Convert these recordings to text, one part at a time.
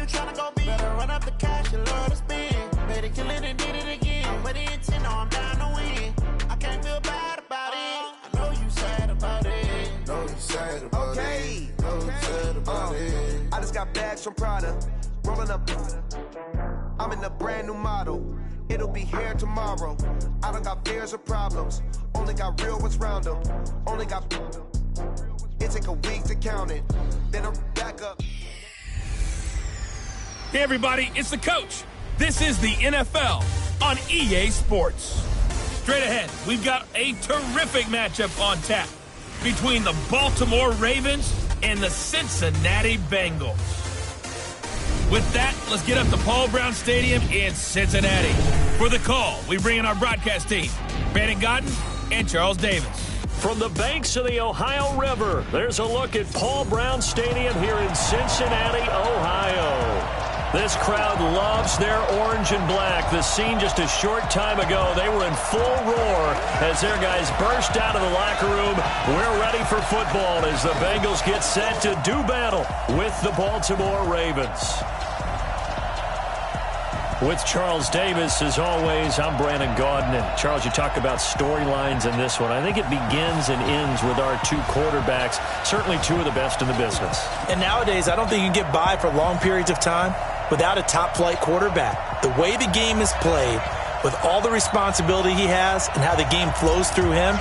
you tryna go be? Better run up the cash, you love to spend. Better kill it and did it again. I'm with the intent, no, I'm down to win. I can't feel bad about it. I know you sad about it. Know you sad about it. Know you sad about it. I just got bags from Prada. Rolling up. I'm in a brand new model. It'll be here tomorrow. I don't got fears or problems. Only got real ones round them. Only got. It take a week to count it. Then I'm back up. Hey everybody, it's the coach. This is the NFL on EA Sports. Straight ahead, we've got a terrific matchup on tap between the Baltimore Ravens and the Cincinnati Bengals. With that, let's get up to Paul Brown Stadium in Cincinnati. For the call, we bring in our broadcast team, Brandon Godden and Charles Davis. From the banks of the Ohio River, there's a look at Paul Brown Stadium here in Cincinnati, Ohio. This crowd loves their orange and black. The scene just a short time ago, they were in full roar as their guys burst out of the locker room. We're ready for football as the Bengals get set to do battle with the Baltimore Ravens. With Charles Davis, as always, I'm Brandon Gaudin. And Charles, you talk about storylines in this one. I think it begins and ends with our two quarterbacks, certainly two of the best in the business. And nowadays, I don't think you can get by for long periods of time without a top-flight quarterback. The way the game is played, with all the responsibility he has and how the game flows through him,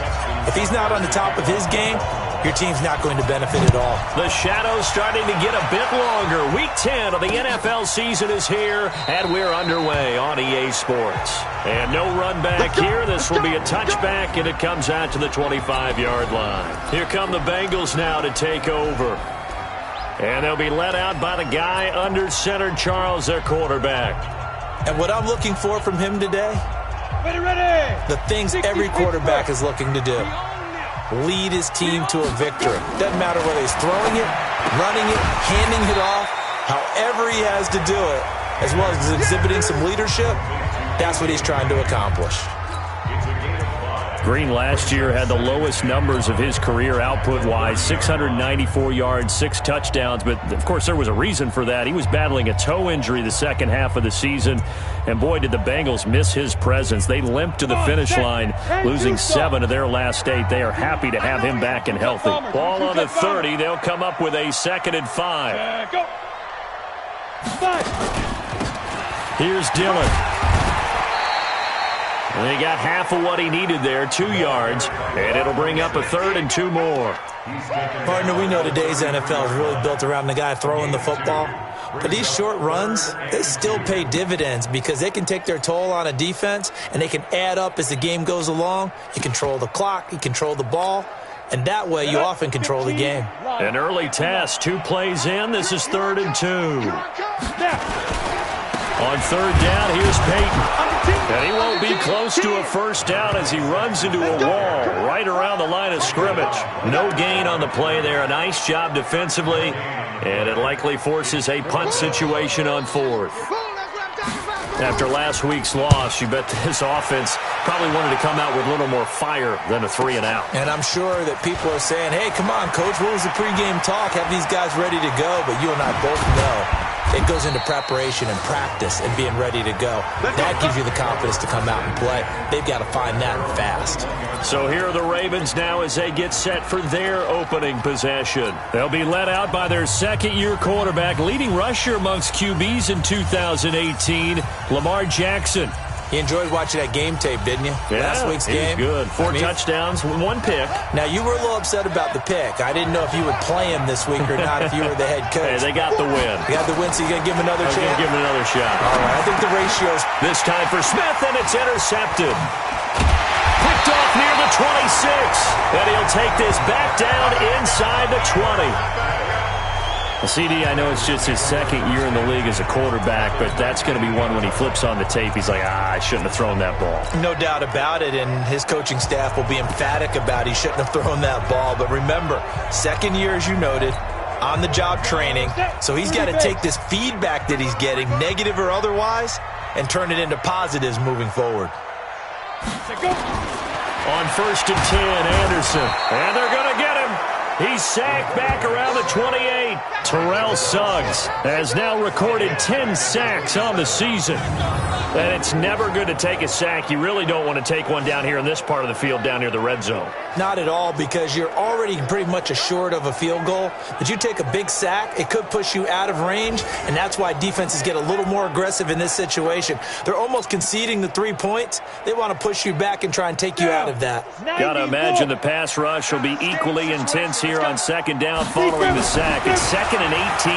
if he's not on the top of his game, your team's not going to benefit at all. The shadow's starting to get a bit longer. Week 10 of the NFL season is here, and we're underway on EA Sports. And no run back here. This will be a touchback, and it comes out to the 25-yard line. Here come the Bengals now to take over. And they'll be led out by the guy under center, Charles, their quarterback. And what I'm looking for from him today, the things every quarterback is looking to do. Lead his team to a victory. Doesn't matter whether he's throwing it, running it, handing it off, however he has to do it, as well as exhibiting some leadership, that's what he's trying to accomplish. Green last year had the lowest numbers of his career output-wise, 694 yards, 6 touchdowns. But, of course, there was a reason for that. He was battling a toe injury the second half of the season. And, boy, did the Bengals miss his presence. They limped to the finish line, losing 7 of their last 8. They are happy to have him back and healthy. Ball on the 30. They'll come up with a 2nd and 5. Here's Dillon. And he got half of what he needed there, 2 yards, and it'll bring up a 3rd and 2 more. Partner, we know today's NFL is really built around the guy throwing the football. But these short runs, they still pay dividends because they can take their toll on a defense, and they can add up as the game goes along. You control the clock, you control the ball, and that way you often control the game. An early test, 2 plays in. This is 3rd and 2. On 3rd down, here's Peyton. And he won't be close to a 1st down as he runs into a wall right around the line of scrimmage. No gain on the play there. A nice job defensively, and it likely forces a punt situation on 4th. After last week's loss, you bet this offense probably wanted to come out with a little more fire than a 3-and-out. And I'm sure that people are saying, hey, come on, Coach, what was the pregame talk? Have these guys ready to go? But you and I both know it goes into preparation and practice and being ready to go. That gives you the confidence to come out and play. They've got to find that fast. So here are the Ravens now as they get set for their opening possession. They'll be led out by their 2nd-year quarterback, leading rusher amongst QBs in 2018, Lamar Jackson. You enjoyed watching that game tape, didn't you? Yeah, last week's game. It was good. 4 touchdowns, 1 pick. Now, you were a little upset about the pick. I didn't know if you would play him this week or not if you were the head coach. Hey, they got the win. You got the win, so you're going to give him another chance? I'm going to give him another shot. All right, I think the ratio's... This time for Smith, and it's intercepted. Picked off near the 26. And he'll take this back down inside the 20. CD, I know it's just his 2nd year in the league as a quarterback, but that's going to be one when he flips on the tape, he's like, I shouldn't have thrown that ball. No doubt about it, and his coaching staff will be emphatic about he shouldn't have thrown that ball. But remember, 2nd year, as you noted, on-the-job training, so he's got to take this feedback that he's getting, negative or otherwise, and turn it into positives moving forward. On 1st and 10, Anderson, and they're going to get him. He's sacked back around the 28. Terrell Suggs has now recorded 10 sacks on the season. And it's never good to take a sack. You really don't want to take one down here in this part of the field, down near the red zone. Not at all, because you're already pretty much assured of a field goal. But you take a big sack, it could push you out of range, and that's why defenses get a little more aggressive in this situation. They're almost conceding the 3 points. They want to push you back and try and take you out of that. Got to imagine the pass rush will be equally intense here on second down following the sack. It's 2nd and 18.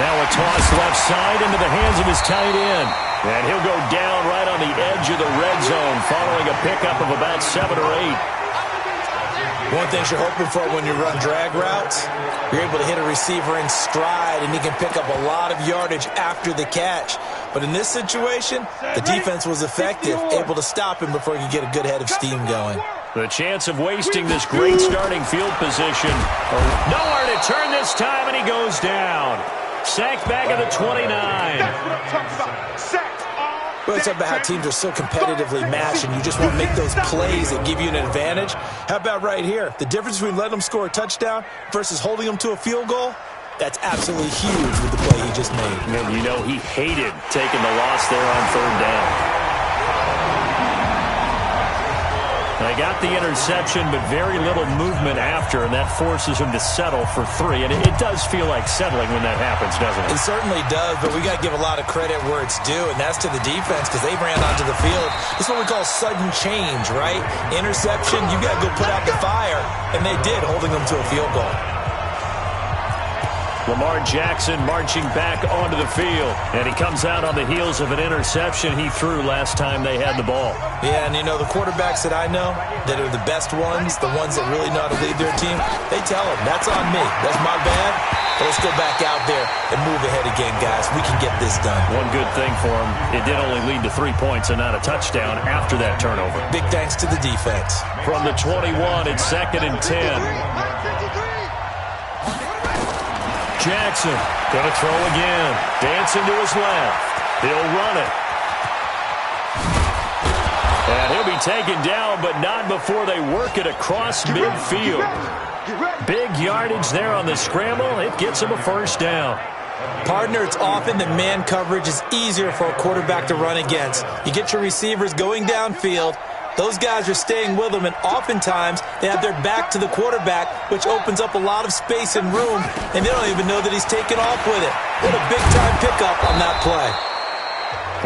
Now a toss left side into the hands of his tight end. And he'll go down right on the edge of the red zone following a pickup of about 7 or 8. One thing you're hoping for when you run drag routes, you're able to hit a receiver in stride, and he can pick up a lot of yardage after the catch. But in this situation, the defense was effective, able to stop him before he could get a good head of steam going. The chance of wasting this great starting field position. Nowhere to turn this time, and he goes down. Sacked back at the 29. Well, it's about how teams are so competitively matched, and you just want to make those plays that give you an advantage. How about right here? The difference between letting them score a touchdown versus holding them to a field goal, that's absolutely huge with the play he just made. And you know he hated taking the loss there on 3rd down. They got the interception, but very little movement after, and that forces him to settle for 3. And it does feel like settling when that happens, doesn't it? It certainly does, but we got to give a lot of credit where it's due, and that's to the defense, because they ran onto the field. This is what we call sudden change, right? Interception, you got to go put out the fire, and they did, holding them to a field goal. Lamar Jackson marching back onto the field, and he comes out on the heels of an interception he threw last time they had the ball. Yeah, and you know, the quarterbacks that I know that are the best ones, the ones that really know how to lead their team, they tell them, that's on me, that's my bad, but let's go back out there and move ahead again, guys. We can get this done. One good thing for him, it did only lead to 3 points and not a touchdown after that turnover. Big thanks to the defense. From the 21, it's 2nd and 10. Jackson going to throw again. Dancing to his left. He'll run it. And he'll be taken down, but not before they work it across midfield. Big yardage there on the scramble. It gets him a 1st down. Partner, it's often that man coverage is easier for a quarterback to run against. You get your receivers going downfield. Those guys are staying with them, and oftentimes they have their back to the quarterback, which opens up a lot of space and room, and they don't even know that he's taken off with it. What a big-time pickup on that play.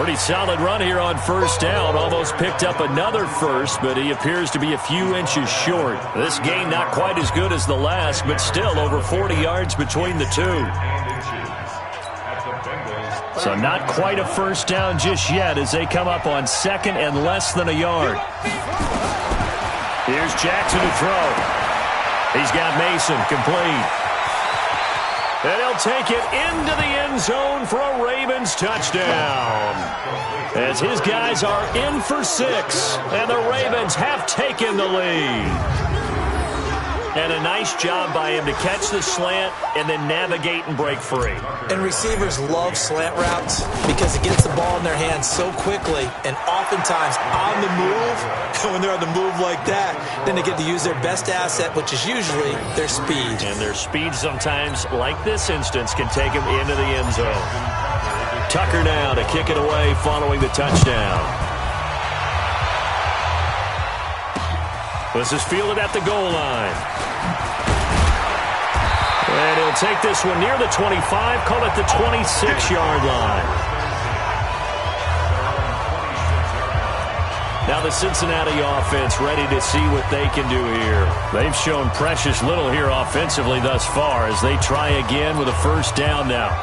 Pretty solid run here on 1st down. Almost picked up another first, but he appears to be a few inches short. This game not quite as good as the last, but still over 40 yards between the two. So not quite a 1st down just yet as they come up on 2nd and less than a yard. Here's Jackson to throw. He's got Mason complete. And he'll take it into the end zone for a Ravens touchdown. As his guys are in for 6, and the Ravens have taken the lead. And a nice job by him to catch the slant and then navigate and break free. And receivers love slant routes because it gets the ball in their hands so quickly, and oftentimes on the move. When they're on the move like that, then they get to use their best asset, which is usually their speed. And their speed sometimes, like this instance, can take them into the end zone. Tucker now to kick it away following the touchdown. This is fielded at the goal line. And he'll take this one near the 25, call it the 26-yard line. Now the Cincinnati offense ready to see what they can do here. They've shown precious little here offensively thus far as they try again with a 1st down now.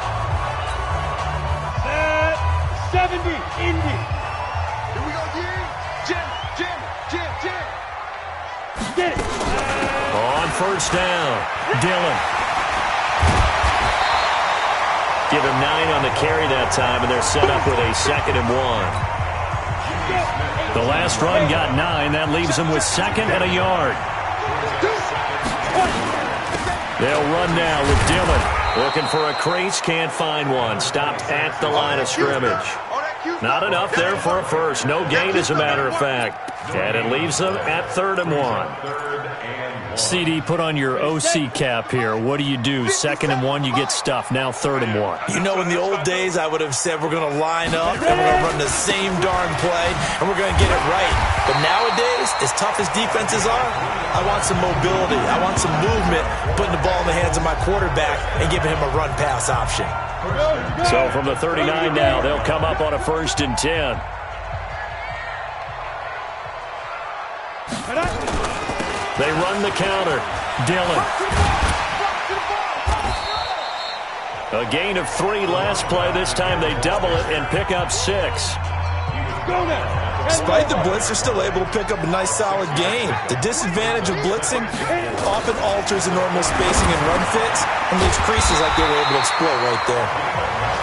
70, Indy. Here we go, Jim. Get it. On 1st down, Dillon. Give him 9 on the carry that time, and they're set up with a 2nd and 1. The last run got 9. That leaves them with 2nd and a yard. They'll run now with Dillon. Looking for a crease, can't find one. Stopped at the line of scrimmage. Not enough there for a first. No gain, as a matter of fact. And it leaves them at 3rd and 1. CD, put on your OC cap here. What do you do? 2nd and 1, you get stuffed. Now 3rd and 1. You know, in the old days, I would have said we're going to line up and we're going to run the same darn play and we're going to get it right. But nowadays, as tough as defenses are, I want some mobility. I want some movement, putting the ball in the hands of my quarterback and giving him a run-pass option. So from the 39 now, they'll come up on a 1st and 10. They run the counter. Dillon. A gain of 3 last play. This time they double it and pick up 6. Despite the blitz, they're still able to pick up a nice, solid gain. The disadvantage of blitzing often alters the normal spacing and run fits and leaves creases like they were able to exploit right there.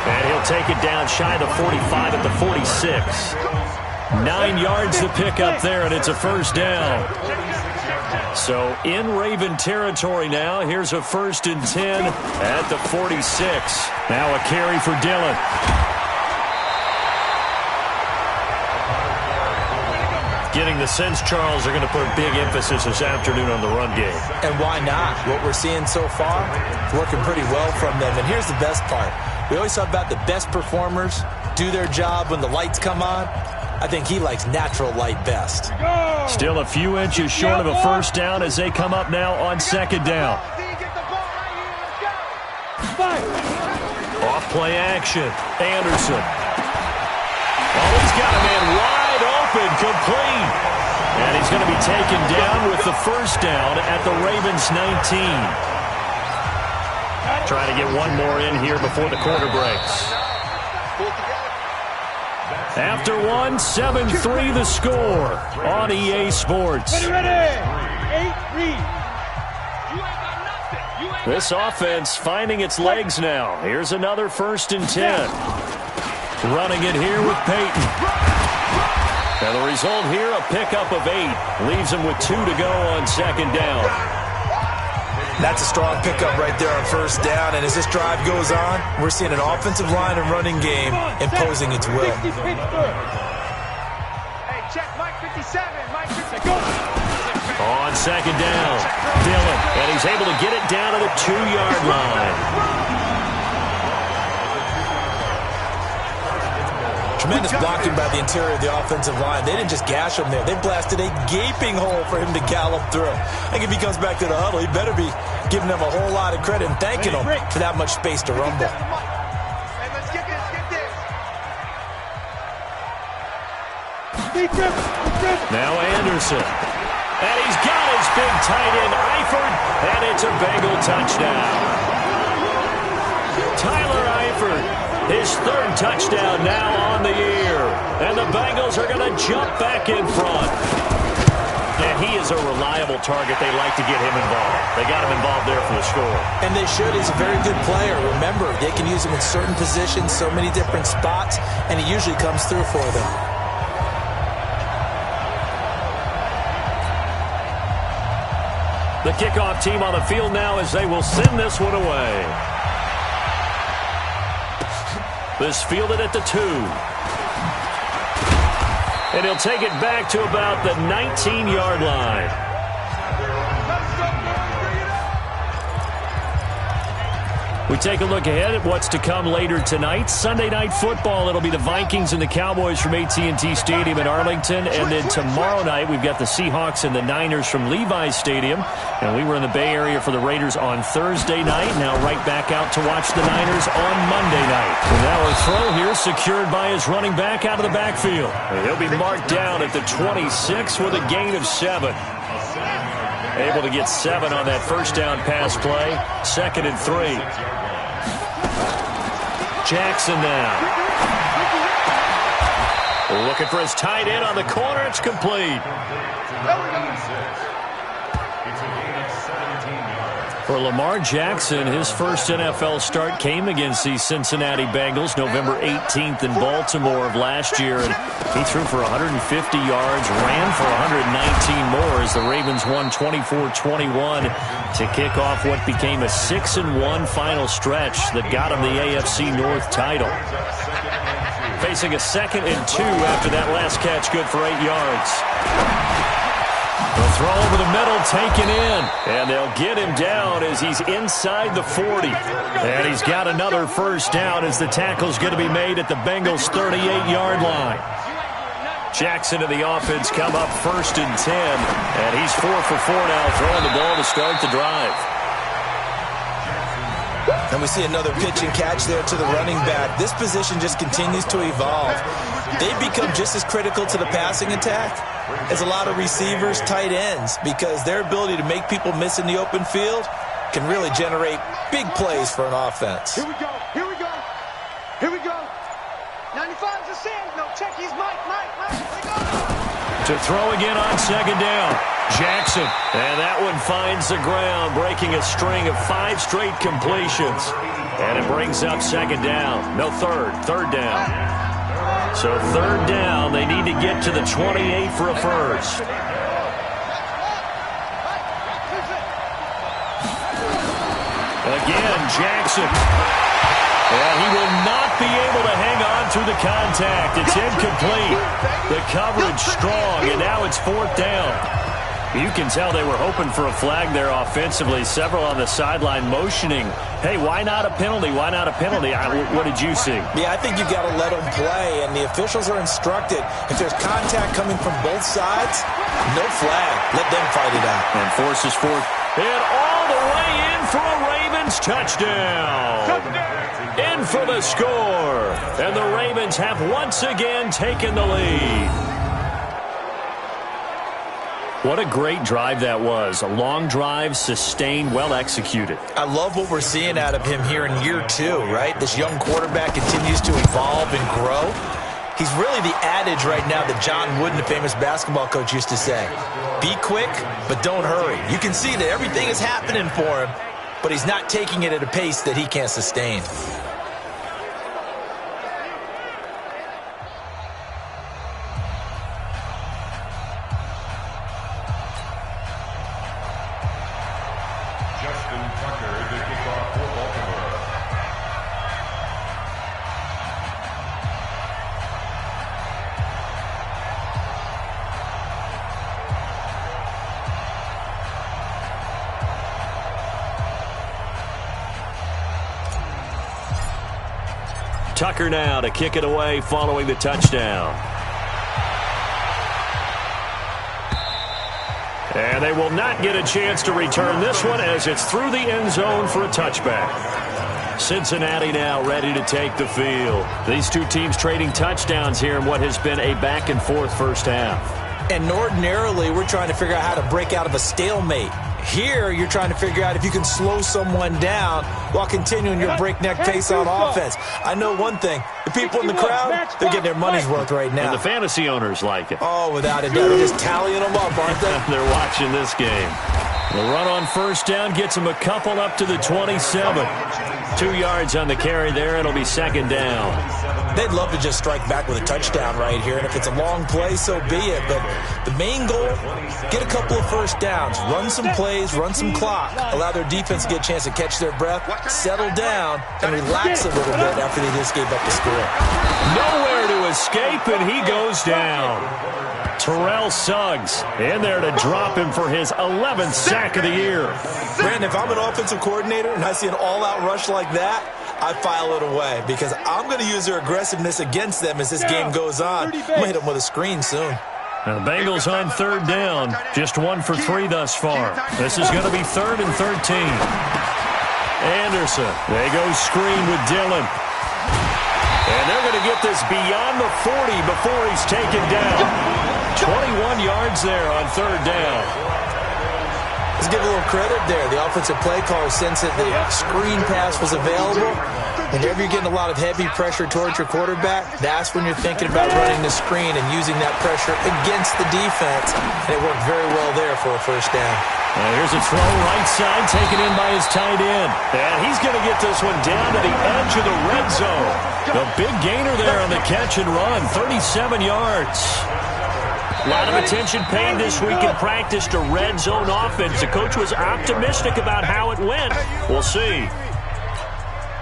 And he'll take it down shy of the 45 at the 46. 9 yards to pick up there, and it's a 1st down. So in Raven territory now. Here's a 1st and 10 at the 46. Now a carry for Dillon. Getting the sense, Charles, they're going to put a big emphasis this afternoon on the run game. And why not? What we're seeing so far, working pretty well from them. And here's the best part. We always talk about the best performers do their job when the lights come on. I think he likes natural light best. Still a few inches short of a 1st down as they come up now on 2nd down. Off play action. Anderson. Oh, he's got a man wide open, complete. And he's going to be taken down with the 1st down at the Ravens 19. Trying to get one more in here before the quarter breaks. After 1, 7-3 the score on EA Sports. This offense finding its legs now. Here's another 1st and 10. Running it here with Peyton. And the result here, a pickup of 8. Leaves him with 2 to go on 2nd down. That's a strong pickup right there on 1st down. And as this drive goes on, we're seeing an offensive line and running game imposing its will. Hey, check Mike 57. Mike 57. On 2nd down, Dillon. And he's able to get it down to the 2-yard line. Tremendous blocking by the interior of the offensive line. They didn't just gash him there. They blasted a gaping hole for him to gallop through. I think if he comes back to the huddle, he better be giving them a whole lot of credit and thanking them for that much space to rumble. Hey, let's get this. Now Anderson. And he's got his big tight end, Eifert, and it's a Bengal touchdown. Tyler Eifert. His 3rd touchdown now on the year. And the Bengals are going to jump back in front. And he is a reliable target. They like to get him involved. They got him involved there for the score. And they should. He's a very good player. Remember, they can use him in certain positions, so many different spots, and he usually comes through for them. The kickoff team on the field now as they will send this one away. This fielded at the 2. And he'll take it back to about the 19-yard line. We take a look ahead at what's to come later tonight. Sunday Night Football, it'll be the Vikings and the Cowboys from AT&T Stadium in Arlington. And then tomorrow night, we've got the Seahawks and the Niners from Levi's Stadium. And we were in the Bay Area for the Raiders on Thursday night. Now right back out to watch the Niners on Monday night. And now a throw here secured by his running back out of the backfield. And he'll be marked down at the 26 with a gain of 7. Able to get 7 on that 1st down pass play. 2nd and 3. Jackson now. Looking for his tight end on the corner. It's complete. For Lamar Jackson, his first NFL start came against the Cincinnati Bengals November 18th in Baltimore of last year. And he threw for 150 yards, ran for 119 more as the Ravens won 24-21 to kick off what became a 6-1 final stretch that got him the AFC North title. Facing a 2nd and 2 after that last catch, good for 8 yards. The throw over the middle, taken in. And they'll get him down as he's inside the 40. And he's got another first down as the tackle's going to be made at the Bengals' 38-yard line. Jackson and the offense come up 1st and 10. And he's 4 for 4 now, throwing the ball to start the drive. And we see another pitch and catch there to the running back. This position just continues to evolve. They've become just as critical to the passing attack as a lot of receivers, tight ends, because their ability to make people miss in the open field can really generate big plays for an offense. Here we go. Here we go. Here we go. 95's a send. No, check. He's Mike. Here we go. To throw again on 2nd down. Jackson. And that one finds the ground, breaking a string of 5 straight completions. And it brings up 2nd down. No, third down. So 3rd down, they need to get to the 28 for a first. Again, Jackson. And he will not be able to hang on through the contact. It's incomplete. The coverage strong, and now it's 4th down. You can tell they were hoping for a flag there offensively. Several on the sideline motioning, hey, why not a penalty? Why not a penalty? What did you see? Yeah, I think you've got to let them play, and the officials are instructed. If there's contact coming from both sides, no flag. Let them fight it out. And forces 4th. And all the way in for a Ravens touchdown. In for the score. And the Ravens have once again taken the lead. What a great drive that was. A long drive, sustained, well executed. I love what we're seeing out of him here in year 2, right? This young quarterback continues to evolve and grow. He's really the adage right now that John Wooden, the famous basketball coach, used to say. Be quick, but don't hurry. You can see that everything is happening for him, but he's not taking it at a pace that he can't sustain. Tucker now to kick it away following the touchdown. And they will not get a chance to return this one as it's through the end zone for a touchback. Cincinnati now ready to take the field. These two teams trading touchdowns here in what has been a back-and-forth first half. And ordinarily, we're trying to figure out how to break out of a stalemate. Here, you're trying to figure out if you can slow someone down while continuing your breakneck pace on offense. I know one thing. The people in the crowd, they're getting their money's worth right now. And the fantasy owners like it. Oh, without a doubt. They're just tallying them up, aren't they? They're watching this game. The run on first down gets them a couple up to the 27. 2 yards on the carry there. It'll be 2nd down. They'd love to just strike back with a touchdown right here, and if it's a long play, so be it. But the main goal, get a couple of first downs, run some plays, run some clock, allow their defense to get a chance to catch their breath, settle down, and relax a little bit after they just gave up the score. Nowhere to escape, and he goes down. Terrell Suggs in there to drop him for his 11th sack of the year. Brandon, if I'm an offensive coordinator and I see an all-out rush like that, I file it away because I'm going to use their aggressiveness against them as this game goes on. I'm going to hit them with a screen soon. Now the Bengals on 3rd down. Just 1 for 3 thus far. This is going to be 3rd and 13. Anderson. They go screen with Dillon. And they're going to get this beyond the 40 before he's taken down. 21 yards there on 3rd down. Let's give a little credit there. The offensive play caller sensed that the screen pass was available. Whenever you're getting a lot of heavy pressure towards your quarterback, that's when you're thinking about running the screen and using that pressure against the defense. And it worked very well there for a first down. Here's a throw right side taken in by his tight end. And he's going to get this one down to the edge of the red zone. The big gainer there on the catch and run, 37 yards. A lot of attention paid this week in practice to red zone offense. The coach was optimistic about how it went. We'll see.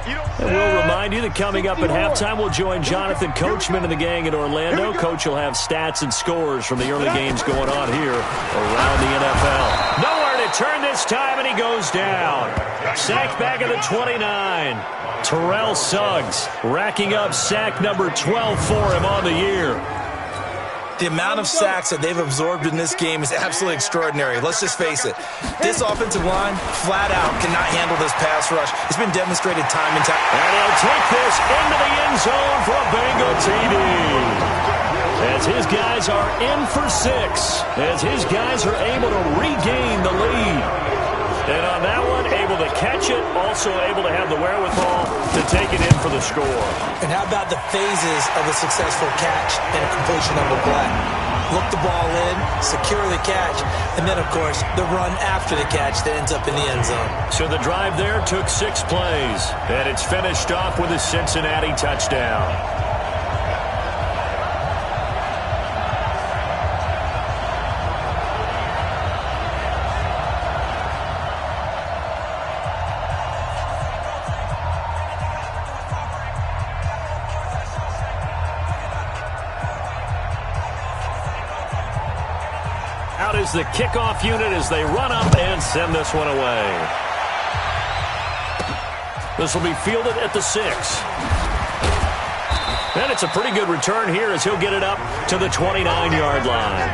And we'll remind you that coming up at halftime, we'll join Jonathan Coachman and the gang in Orlando. Coach will have stats and scores from the early games going on here around the NFL. Nowhere to turn this time, and he goes down. Sacked back at the 29. Terrell Suggs racking up sack number 12 for him on the year. The amount of sacks that they've absorbed in this game is absolutely extraordinary. Let's just face it. This offensive line, flat out, cannot handle this pass rush. It's been demonstrated time and time. And he'll take this into the end zone for a Bengal TD. As his guys are in for 6. As his guys are able to regain the lead. And on that one, able to catch it, also able to have the wherewithal to take it in for the score. And how about the phases of a successful catch and a completion of a play? Look the ball in, securely catch, and then, of course, the run after the catch that ends up in the end zone. So the drive there took 6 plays, and it's finished off with a Cincinnati touchdown. Out is the kickoff unit as they run up and send this one away. This will be fielded at the 6. And it's a pretty good return here as he'll get it up to the 29-yard line.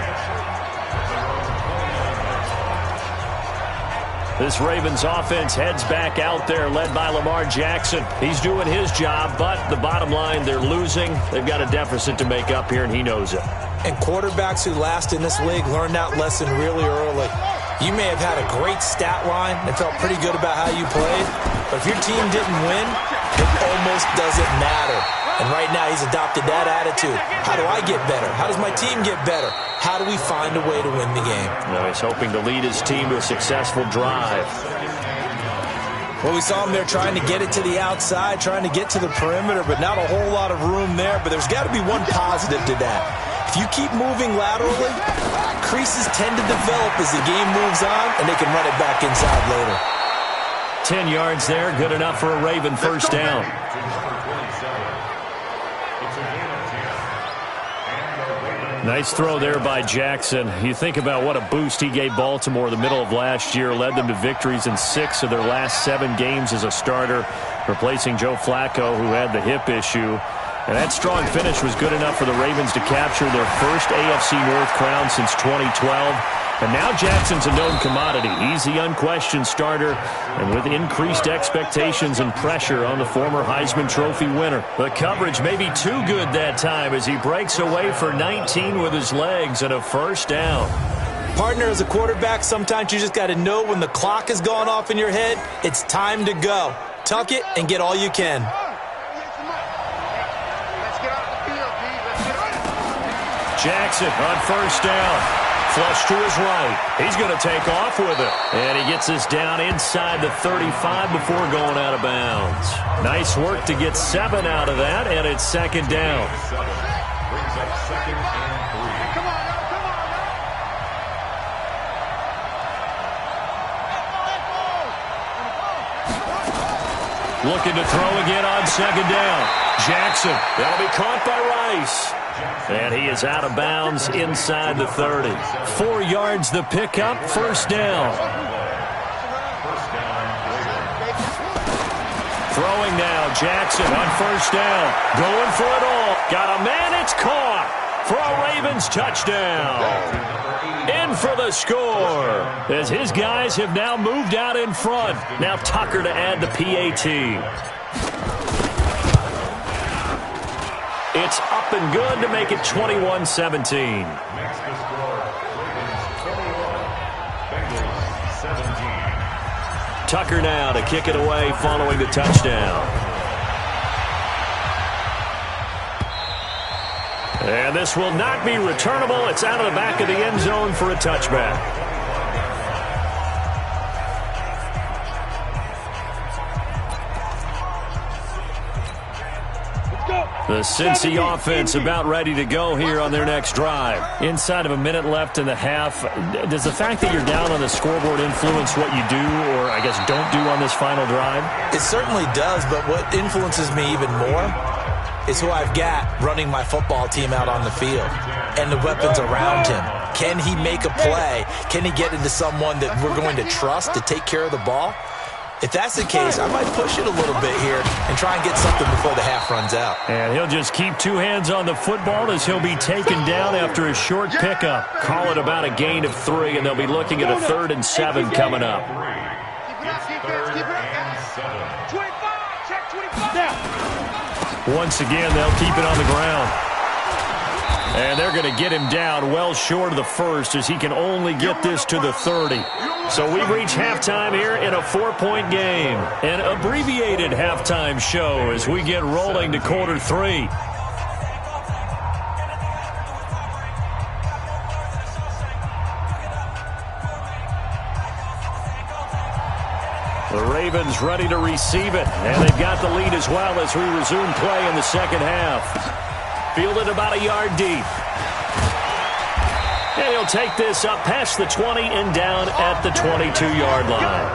This Ravens offense heads back out there, led by Lamar Jackson. He's doing his job, but the bottom line, they're losing. They've got a deficit to make up here, and he knows it. And quarterbacks who last in this league learned that lesson really early. You may have had a great stat line and felt pretty good about how you played, but if your team didn't win, it almost doesn't matter. And right now he's adopted that attitude. How do I get better? How does my team get better? How do we find a way to win the game? Now he's hoping to lead his team to a successful drive. Well, we saw him there trying to get it to the outside, trying to get to the perimeter, but not a whole lot of room there. But there's got to be one positive to that. If you keep moving laterally, creases tend to develop as the game moves on, and they can run it back inside later. 10 yards there, good enough for a Raven first down. Nice throw there by Jackson. You think about what a boost he gave Baltimore the middle of last year, led them to victories in 6 of their last 7 games as a starter, replacing Joe Flacco, who had the hip issue. And that strong finish was good enough for the Ravens to capture their first AFC North crown since 2012. And now Jackson's a known commodity. He's the unquestioned starter, and with increased expectations and pressure on the former Heisman Trophy winner. The coverage may be too good that time as he breaks away for 19 with his legs and a first down. Partner, as a quarterback, sometimes you just got to know when the clock has gone off in your head, it's time to go. Tuck it and get all you can. Jackson on first down. Flush to his right. He's going to take off with it. And he gets this down inside the 35 before going out of bounds. Nice work to get 7 out of that, and it's second down. Looking to throw again on second down. Jackson, that'll be caught by Rice. And he is out of bounds inside the 30. 4 yards the pickup, first down. Throwing now, Jackson on first down. Going for it all. Got a man, it's caught for a Ravens touchdown. In for the score, as his guys have now moved out in front. Now Tucker to add the PAT. It's up and good to make it 21-17. Tucker now to kick it away following the touchdown. And this will not be returnable. It's out of the back of the end zone for a touchback. Let's go. The Cincy offense about ready to go here on their next drive. Inside of a minute left in the half, does the fact that you're down on the scoreboard influence what you do or, I guess, don't do on this final drive? It certainly does, but what influences me even more is who I've got running my football team out on the field and the weapons around him. Can he make a play? Can he get into someone that we're going to trust to take care of the ball? If that's the case, I might push it a little bit here and try and get something before the half runs out. And he'll just keep two hands on the football as he'll be taken down after a short pickup. Call it about a gain of 3, and they'll be looking at a 3rd and 7 coming up. Keep it up, defense. Keep it up, guys. 25. Check 25. Once again, they'll keep it on the ground. And they're going to get him down well short of the 1st as he can only get this to the 30. So we've reached halftime here in a 4-point game. An abbreviated halftime show as we get rolling to quarter 3. The Ravens ready to receive it, and they've got the lead as well as we resume play in the second half. Fielded about a yard deep. And he'll take this up past the 20 and down at the 22-yard line.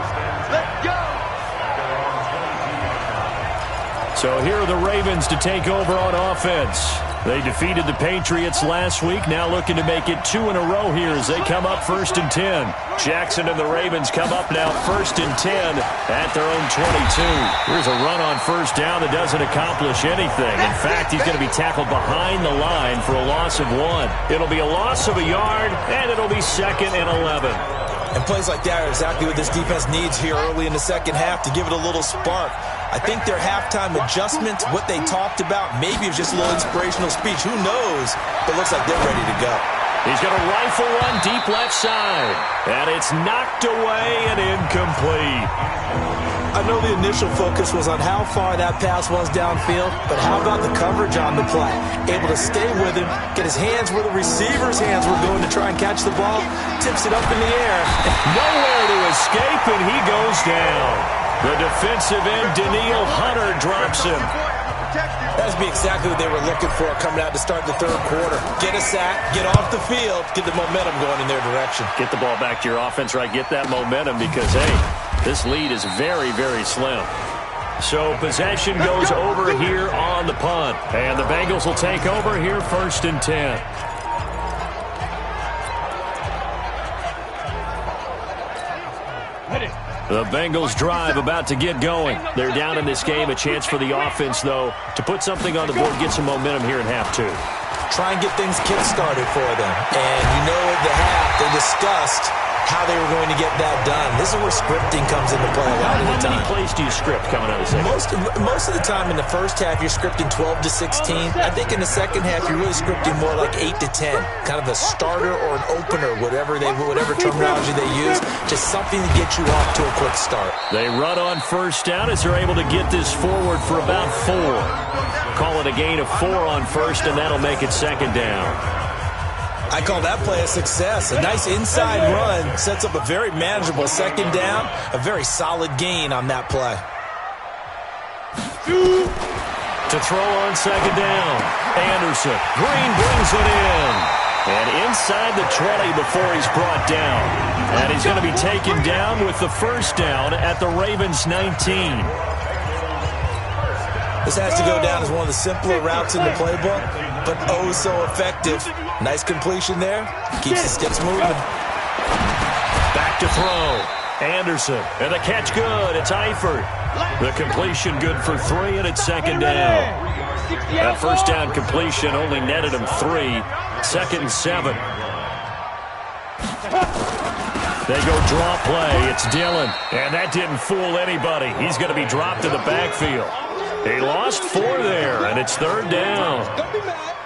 Let's go. So here are the Ravens to take over on offense. They defeated the Patriots last week, now looking to make it 2 in a row here as they come up 1st and 10. Jackson and the Ravens come up now 1st and 10 at their own 22. Here's a run on 1st down that doesn't accomplish anything. In fact, he's going to be tackled behind the line for a loss of 1. It'll be a loss of a yard, and it'll be 2nd and 11. And plays like that are exactly what this defense needs here early in the second half to give it a little spark. I think their halftime adjustments, what they talked about, maybe it was just a little inspirational speech. Who knows? But it looks like they're ready to go. He's going to rifle one deep left side. And it's knocked away and incomplete. I know the initial focus was on how far that pass was downfield, but how about the coverage on the play? Able to stay with him, get his hands where the receiver's hands were going to try and catch the ball, tips it up in the air. Nowhere to escape, and he goes down. The defensive end, Daniil Hunter, drops him. That's be exactly what they were looking for coming out to start the 3rd quarter. Get a sack, get off the field, get the momentum going in their direction. Get the ball back to your offense, right? Get that momentum because, hey, this lead is very, very slim. So possession goes over here on the punt. And the Bengals will take over here 1st and 10. The Bengals drive about to get going. They're down in this game. A chance for the offense, though, to put something on the board, get some momentum here in half 2. Try and get things kick-started for them. And you know at the half, they discussed how they were going to get that done. This is where scripting comes into play a lot of the time. How many plays do you script coming out of the second? Most of the time in the first half, you're scripting 12 to 16. I think in the second half, you're really scripting more like 8 to 10. Kind of a starter or an opener, whatever terminology they use. Just something to get you off to a quick start. They run on 1st down as they're able to get this forward for about 4. Call it a gain of 4 on 1st, and that'll make it 2nd down. I call that play a success. A nice inside run sets up a very manageable 2nd down, a very solid gain on that play. To throw on 2nd down, Anderson. Green brings it in. And inside the 20 before he's brought down. And he's going to be taken down with the 1st down at the Ravens 19. This has to go down as one of the simpler routes in the playbook, but oh so effective. Nice completion there. Keeps the sticks moving. Back to throw. Anderson. And the catch good. It's Eifert. The completion good for 3, and it's 2nd down. That 1st down completion only netted him 3. 2nd and 7. They go draw play. It's Dillon. And that didn't fool anybody. He's going to be dropped to the backfield. He lost 4 there, and it's 3rd down.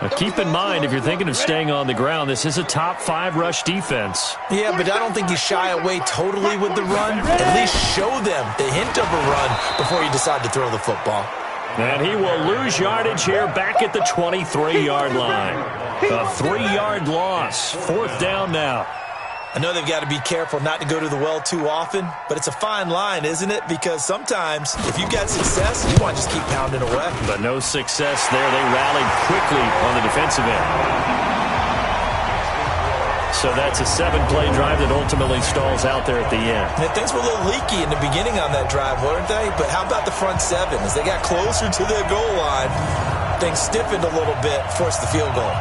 Now keep in mind, if you're thinking of staying on the ground, this is a top 5 rush defense. Yeah, but I don't think you shy away totally with the run. At least show them the hint of a run before you decide to throw the football. And he will lose yardage here back at the 23-yard line. A 3-yard loss. 4th down now. I know they've got to be careful not to go to the well too often, but it's a fine line, isn't it? Because sometimes if you've got success, you want to just keep pounding away. But no success there. They rallied quickly on the defensive end. So that's a 7-play drive that ultimately stalls out there at the end. And things were a little leaky in the beginning on that drive, weren't they? But how about the front seven? As they got closer to the goal line, things stiffened a little bit, forced the field goal.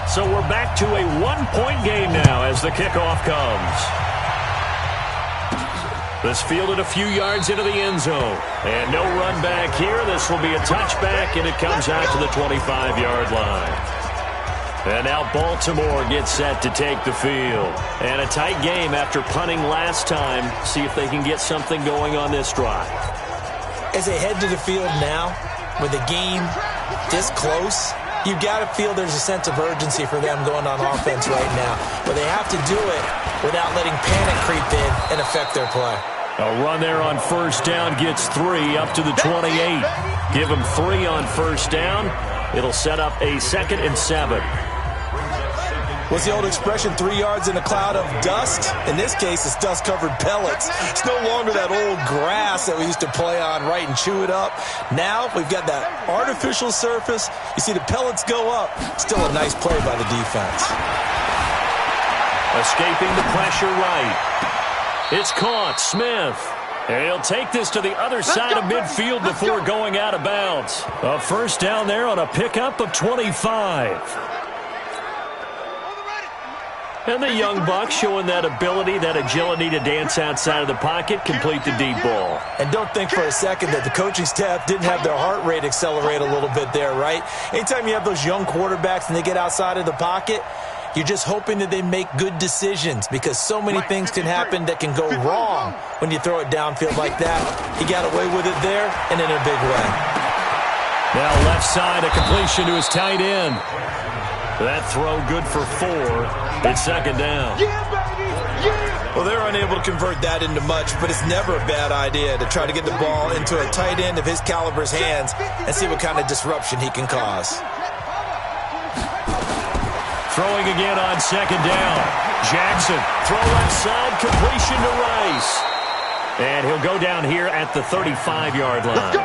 So we're back to a 1-point game now as the kickoff comes. This fielded a few yards into the end zone. And no run back here. This will be a touchback, and it comes out to the 25-yard line. And now Baltimore gets set to take the field. And a tight game after punting last time. See if they can get something going on this drive. As they head to the field now, with the game this close, you've got to feel there's a sense of urgency for them going on offense right now. But they have to do it without letting panic creep in and affect their play. A run there on first down gets 3 up to the 28. Give them 3 on first down. It'll set up a 2nd and 7. What's the old expression, 3 yards in a cloud of dust? In this case, it's dust-covered pellets. It's no longer that old grass that we used to play on, right, and chew it up. Now we've got that artificial surface. You see the pellets go up. Still a nice play by the defense. Escaping the pressure right. It's caught. Smith. And he'll take this to the other side of midfield before going out of bounds. A first down there on a pickup of 25. And the young buck showing that ability, that agility to dance outside of the pocket, complete the deep ball. And don't think for a second that the coaching staff didn't have their heart rate accelerate a little bit there, right? Anytime you have those young quarterbacks and they get outside of the pocket, you're just hoping that they make good decisions because so many things can happen that can go wrong when you throw it downfield like that. He got away with it there and in a big way. Now left side, a completion to his tight end. That throw good for 4. It's 2nd down. Well, they're unable to convert that into much, but it's never a bad idea to try to get the ball into a tight end of his caliber's hands and see what kind of disruption he can cause. Throwing again on 2nd down. Jackson, throw left side, completion to Rice. And he'll go down here at the 35-yard line.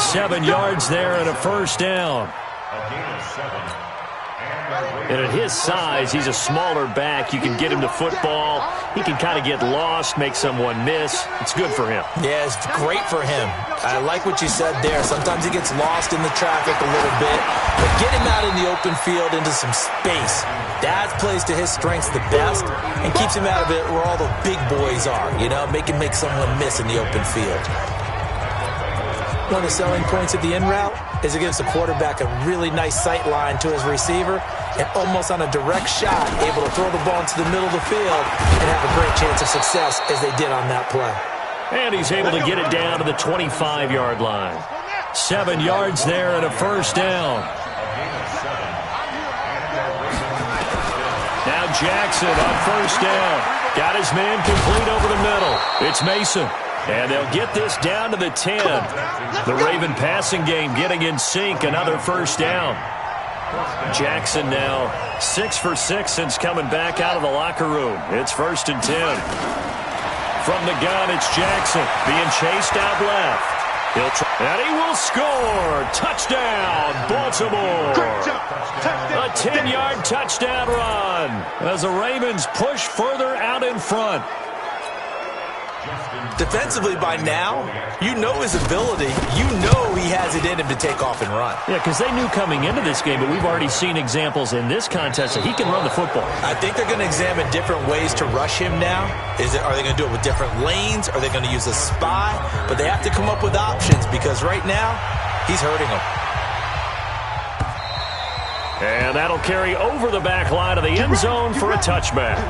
7 yards there and a first down. And at his size, he's a smaller back. You can get him to football. He can kind of get lost, make someone miss. It's good for him. Yeah, it's great for him. I like what you said there. Sometimes he gets lost in the traffic a little bit. But get him out in the open field into some space. That plays to his strengths the best and keeps him out of it where all the big boys are, you know, make someone miss in the open field. One of the selling points of the in route is it gives the quarterback a really nice sight line to his receiver and almost on a direct shot able to throw the ball into the middle of the field and have a great chance of success as they did on that play. And he's able to get it down to the 25-yard line. 7 yards there and a first down. Now Jackson on first down. Got his man complete over the middle. It's Mason. And they'll get this down to the 10. The Raven passing game getting in sync. Another first down. Jackson now 6 for 6 since coming back out of the locker room. It's 1st and 10. From the gun, it's Jackson being chased out left. And he will score. Touchdown, Baltimore. A 10-yard touchdown run as the Ravens push further out in front. Defensively by now, you know his ability. You know he has it in him to take off and run. Yeah, because they knew coming into this game, but we've already seen examples in this contest that he can run the football. I think they're going to examine different ways to rush him now. Are they going to do it with different lanes? Are they going to use a spy? But they have to come up with options because right now, he's hurting them. And that'll carry over the back line of the end zone for a touchback.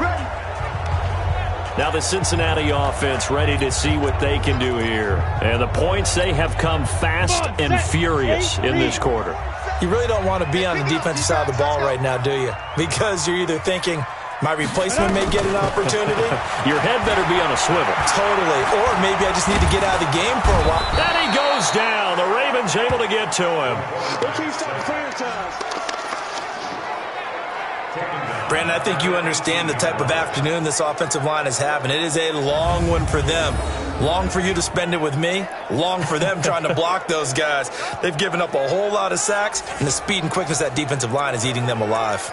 Now the Cincinnati offense ready to see what they can do here. And the points, they have come fast and furious in this quarter. You really don't want to be on the defensive side of the ball right now, do you? Because you're either thinking, my replacement may get an opportunity. Your head better be on a swivel. Totally. Or maybe I just need to get out of the game for a while. And he goes goes down. The Ravens able to get to him. Brandon, I think you understand the type of afternoon this offensive line is having. It is a long one for them. Long for you to spend it with me. Long for them trying to block those guys. They've given up a whole lot of sacks, and the speed and quickness of that defensive line is eating them alive.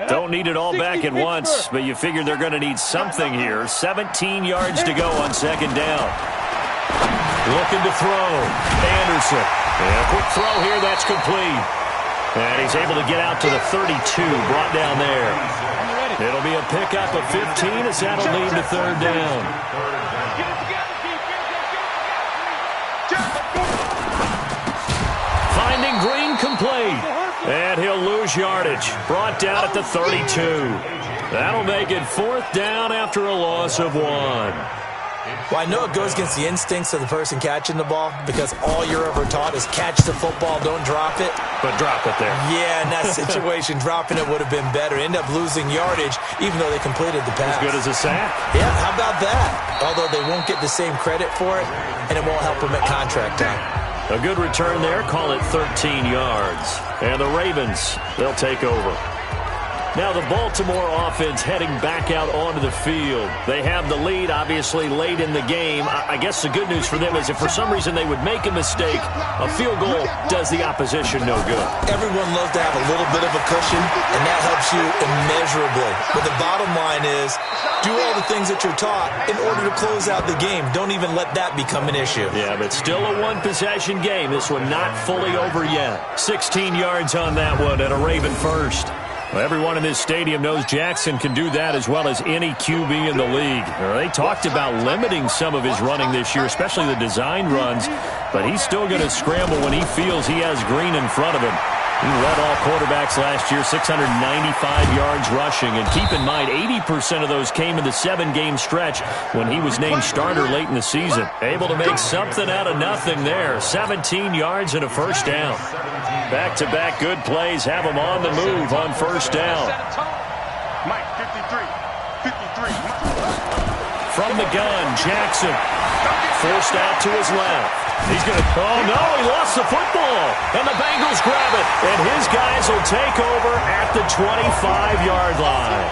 Don't need it all back at once, but you figure they're going to need something here. 17 yards to go on second down. Looking to throw. Anderson. And a quick throw here. That's complete. And he's able to get out to the 32. Brought down there. It'll be a pickup of 15 as that'll lead to third down. Finding Green complete. And he'll lose yardage. Brought down at the 32. That'll make it fourth down after a loss of 1. Well, I know it goes against the instincts of the person catching the ball because all you're ever taught is catch the football, don't drop it. But drop it there. Yeah, in that situation, dropping it would have been better. End up losing yardage even though they completed the pass. As good as a sack. Yeah, how about that? Although they won't get the same credit for it, and it won't help them at contract time. A good return there. Call it 13 yards. And the Ravens, they'll take over. Now the Baltimore offense heading back out onto the field. They have the lead, obviously, late in the game. I guess the good news for them is if for some reason they would make a mistake, a field goal does the opposition no good. Everyone loves to have a little bit of a cushion, and that helps you immeasurably. But the bottom line is, do all the things that you're taught in order to close out the game. Don't even let that become an issue. Yeah, but still a one-possession game. This one not fully over yet. 16 yards on that one and a Raven first. Well, everyone in this stadium knows Jackson can do that as well as any QB in the league. They talked about limiting some of his running this year, especially the design runs, but he's still going to scramble when he feels he has Green in front of him. He led all quarterbacks last year, 695 yards rushing. And keep in mind, 80% of those came in the 7-game stretch when he was named starter late in the season. Able to make something out of nothing there. 17 yards and a first down. Back-to-back good plays have him on the move on first down. Mike, 53. From the gun, Jackson forced out to his left. He's going to, oh no, he lost the football. And the Bengals grab it. And his guys will take over at the 25-yard line.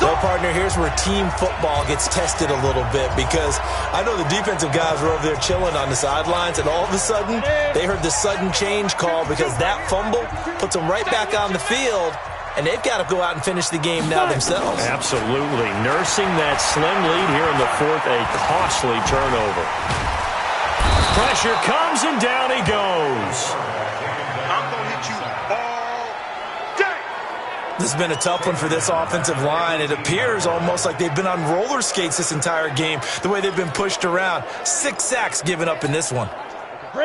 Well, partner, here's where team football gets tested a little bit because I know the defensive guys were over there chilling on the sidelines, and all of a sudden, they heard the sudden change call because that fumble puts them right back on the field, and they've got to go out and finish the game now themselves. Absolutely. Nursing that slim lead here in the fourth, a costly turnover. Pressure comes, and down he goes. I'm going to hit you all day. This has been a tough one for this offensive line. It appears almost like they've been on roller skates this entire game, the way they've been pushed around. 6 sacks given up in this one.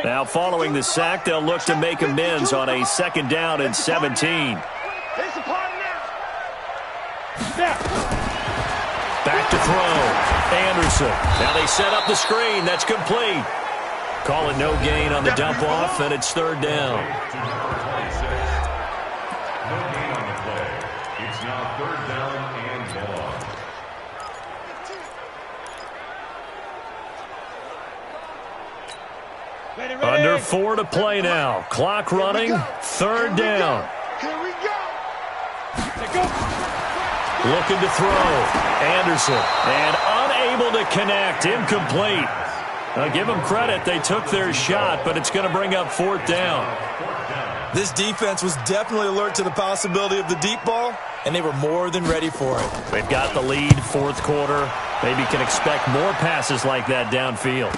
Now following the sack, they'll look to make amends on a second down and 17. It's a party now. Back to throw. Anderson. Now they set up the screen. That's complete. Call it no gain on the dump off, and it's third down. No gain on the play. It's now third down and long. Under 4 to play now. Clock running. Third down. Here we go. Looking to throw. Anderson. And unable to connect. Incomplete. Now give them credit. They took their shot, but it's going to bring up fourth down. This defense was definitely alert to the possibility of the deep ball, and they were more than ready for it. They've got the lead, fourth quarter. Maybe can expect more passes like that downfield.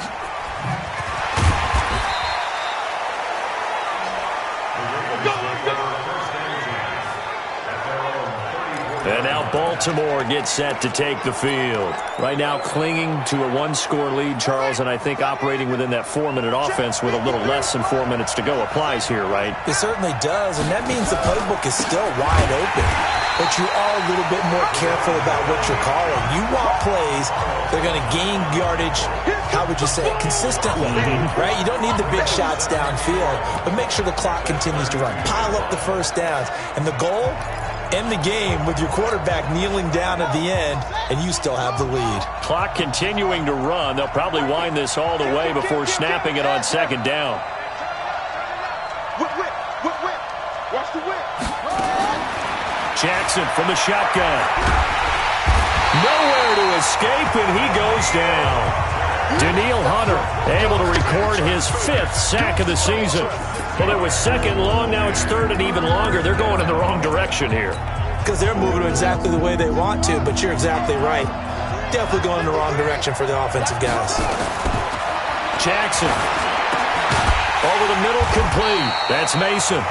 And now Baltimore gets set to take the field. Right now clinging to a 1-score lead, Charles, and I think operating within that 4-minute offense with a little less than 4 minutes to go applies here, right? It certainly does, and that means the playbook is still wide open. But you are a little bit more careful about what you're calling. You want plays, they're going to gain yardage, how would you say it, consistently, right? You don't need the big shots downfield, but make sure the clock continues to run. Pile up the first downs, and the goal end the game with your quarterback kneeling down at the end, and you still have the lead. Clock continuing to run. They'll probably wind this all the way before snapping it on second down. Whip. Watch the whip. Jackson from the shotgun. Nowhere to escape, and he goes down. Daniil Hunter able to record his 5th sack of the season. Well, it was second long. Now it's third and even longer. They're going in the wrong direction here. Because they're moving exactly the way they want to, but you're exactly right. Definitely going in the wrong direction for the offensive guys. Jackson. Over the middle, complete. That's Mason.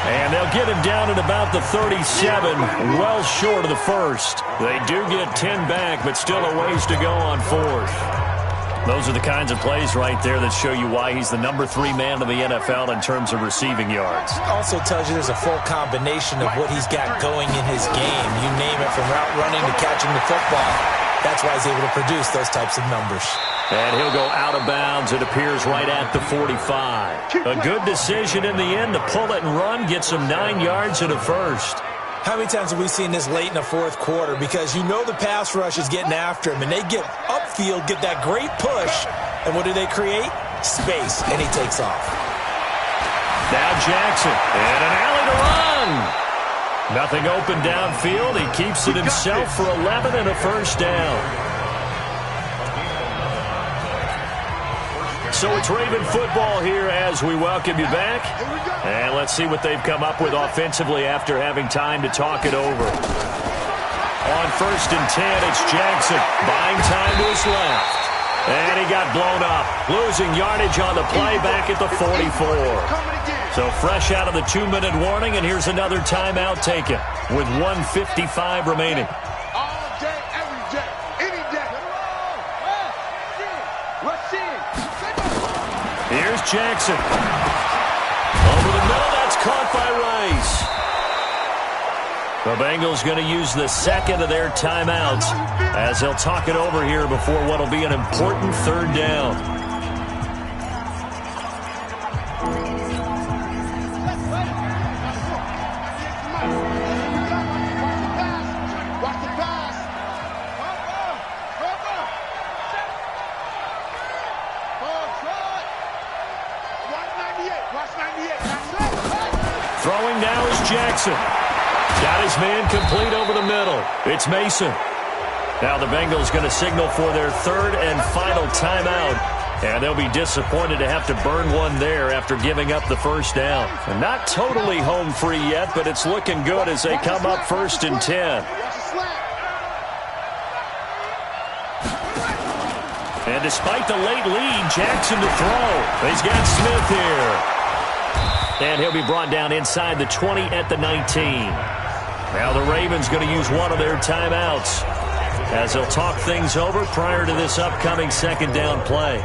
And they'll get him down at about the 37, well short of the first. They do get 10 back, but still a ways to go on 4th. Those are the kinds of plays right there that show you why he's the number 3 man in the NFL in terms of receiving yards. Also tells you there's a full combination of what he's got going in his game. You name it, from route running to catching the football. That's why he's able to produce those types of numbers. And he'll go out of bounds, it appears, right at the 45. A good decision in the end to pull it and run, gets him 9 yards and a first. How many times have we seen this late in the 4th quarter? Because you know the pass rush is getting after him, and they get upfield, get that great push, and what do they create? Space, and he takes off. Now Jackson, and an alley to run. Nothing open downfield. He keeps it himself for 11 and a first down. So it's Raven football here as we welcome you back. And let's see what they've come up with offensively after having time to talk it over. On 1st and 10, it's Jackson buying time to his left. And he got blown up, losing yardage on the play back at the 44. So fresh out of the 2-minute warning, and here's another timeout taken with 1:55 remaining. All day, every day, any day. Rush in. Here's Jackson. Over the middle, that's caught by Rice. The Bengals going to use the second of their timeouts as they'll talk it over here before what will be an important 3rd down. Watch the pass. Watch 98. Throwing now is Jackson. Got his man complete over the middle. It's Mason. Now the Bengals going to signal for their 3rd and final timeout. And they'll be disappointed to have to burn one there after giving up the first down. And not totally home free yet, but it's looking good as they come up 1st and 10. And despite the late lead, Jackson to throw. He's got Smith here. And he'll be brought down inside the 20 at the 19. Now the Ravens going to use one of their timeouts as they'll talk things over prior to this upcoming 2nd down play.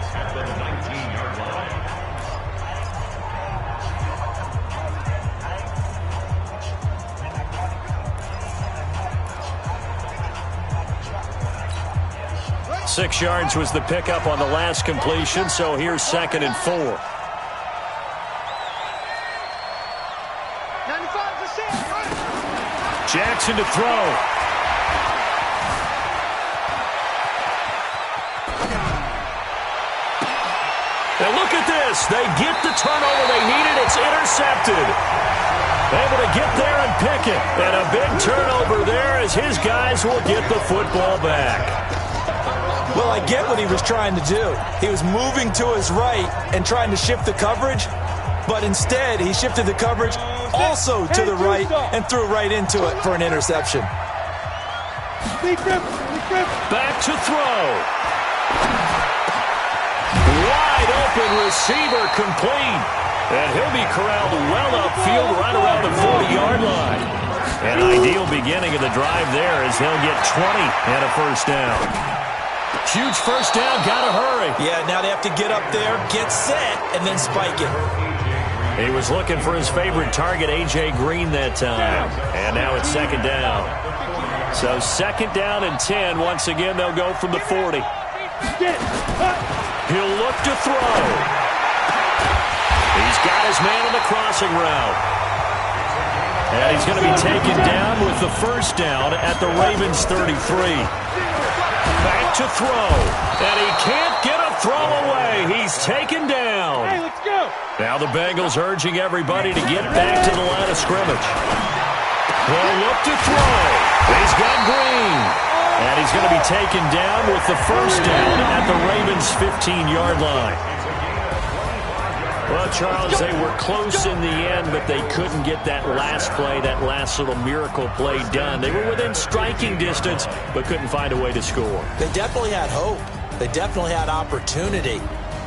Six yards was the pickup on the last completion, so here's 2nd and 4. Jackson to throw. And look at this. They get the turnover they needed. It's intercepted. Able to get there and pick it. And a big turnover there as his guys will get the football back. Well, I get what he was trying to do. He was moving to his right and trying to shift the coverage, but instead he shifted the coverage also to the right and threw right into it for an interception. Back to throw. Wide open receiver complete. And he'll be corralled well upfield right around the 40-yard line. An ideal beginning of the drive there as they'll get 20 and a first down. Huge first down, gotta hurry. Yeah, now they have to get up there, get set, and then spike it. He was looking for his favorite target, A.J. Green, that time. And now it's 2nd down. So 2nd down and 10. Once again, they'll go from the 40. He'll look to throw. He's got his man on the crossing route. And he's going to be taken down with the first down at the Ravens' 33. Back to throw. And he can't get a throw away. He's taken down. Hey, let's go. Now the Bengals urging everybody to get back to the line of scrimmage. They'll look to throw. He's got Green. And he's going to be taken down with the first down at the Ravens' 15-yard line. Well, Charles, they were close in the end, but they couldn't get that last play, that last little miracle play done. They were within striking distance, but couldn't find a way to score. They definitely had hope. They definitely had opportunity.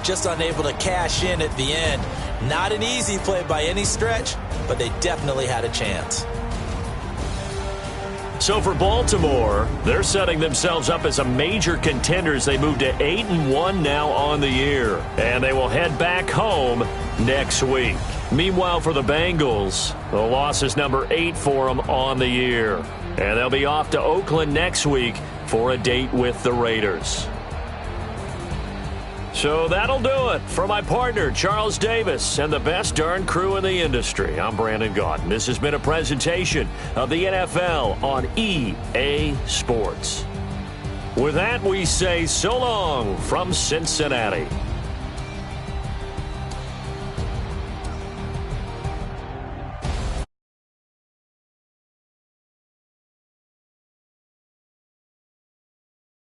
Just unable to cash in at the end. Not an easy play by any stretch, but they definitely had a chance. So for Baltimore, they're setting themselves up as a major contender as they move to 8-1 now on the year. And they will head back home next week. Meanwhile, for the Bengals, the loss is number 8 for them on the year. And they'll be off to Oakland next week for a date with the Raiders. So that'll do it. For my partner, Charles Davis, and the best darn crew in the industry, I'm Brandon Gaudin. This has been a presentation of the NFL on EA Sports. With that, we say so long from Cincinnati.